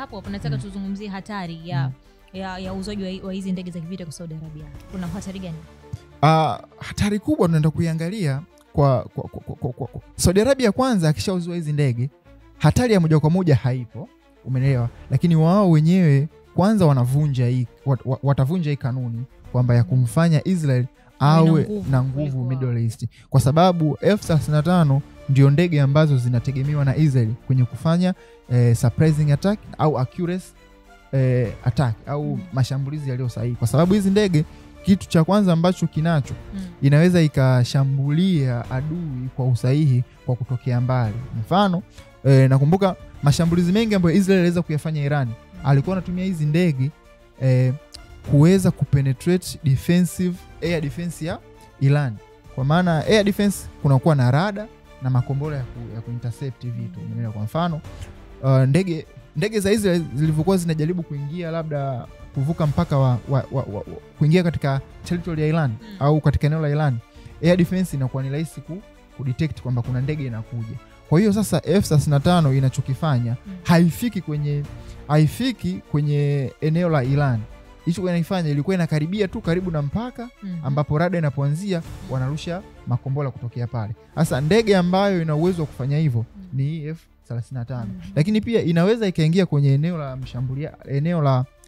kutoka hapo nataka tuzungumzie hatari ya uzaji wa hizi ndege za kivita kwa Saudi Arabia. Kuna hatari gani? Hatari kubwa tunaenda kuiangalia kwa Saudi Arabia. Kwanza akishauzwa hizi ndege, hatari ya moja kwa moja haipo, umeelewa? Lakini wao wenyewe kwanza watavunja hii kanuni kwamba ya kumfanya Israel awe na nguvu Middle East, kwa sababu F-35 ndio ndege ambazo zinategemewa na Israel kwenye kufanya surprising attack au accuracy attack au mashambulizi yaliyo sahihi, kwa sababu hizi ndege kitu cha kwanza ambacho kinacho inaweza ikashambulia adui kwa usahihi kwa kutokea mbali. Mfano nakumbuka mashambulizi mengi ambayo Israel aliweza kuyafanya Iran, alikuwa anatumia hizi ndege kuweza kupenetrate air defense ya Iran. Kwa maana air defense kunakuwa na rada na makombora ya kuintercept vitu. Kwa mfano ndege za Israel zilivyokuwa zinajaribu kuingia labda kuvuka mpaka kuingia katika territory ya Iran au katika eneo la Iran, air defense inakuwa ni rahisi kudetect kwamba kuna ndege inakuja. Kwa hiyo sasa F-35 inachokifanya haifiki kwenye eneo la Iran. Hicho kinafanya ilikuwa inakaribia tu karibu na mpaka ambapo rada inapoanzia wanarusha makombora kutokea pale. Sasa ndege ambayo ina uwezo wa kufanya hivyo ni F-35. Lakini pia inaweza ikaingia kwenye eneo la eneo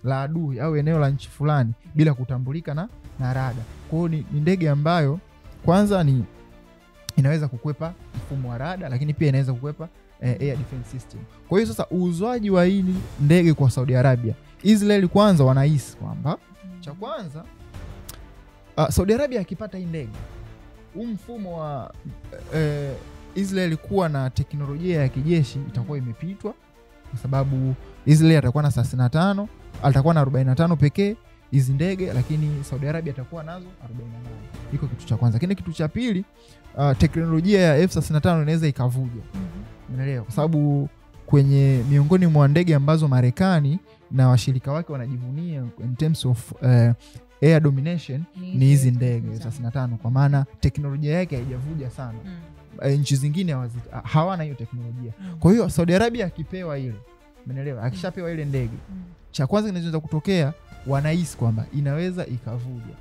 la adui au eneo la nchi fulani bila kutambulika na rada. Kwa hiyo ni ndege ambayo kwanza inaweza kukwepa mfumo wa rada, lakini pia inaweza kukwepa air defense system. Kwa hiyo sasa uuzwaji wa hii ndege kwa Saudi Arabia, Israel kwanza wanahisi kwamba cha kwanza Saudi Arabia akipata hii ndege, mfumo wa Israel kuwa na teknolojia ya kijeshi itakuwa imepitwa, kwa sababu Israel atakuwa na 35, atakuwa na 45 pekee hizi ndege, lakini Saudi Arabia atakuwa nazo 48. Iko kitu cha kwanza. Lakini kitu cha pili, teknolojia ya F-35 inaweza ikavuja. Unaelewa? Kwa sababu kwenye miongoni mwa ndege ambazo Marekani na washirika wake wanajivunia in terms of air domination ni hizi ndege F-35, kwa maana teknolojia yake haijavuja sana. Nchi zingine hawana hiyo teknolojia. Kwa hiyo Saudi Arabia akipewa ile, umeelewa? Akishapewa ile ndege, cha kwanza kinachoweza kutokea wanahisi kwamba inaweza ikavuja.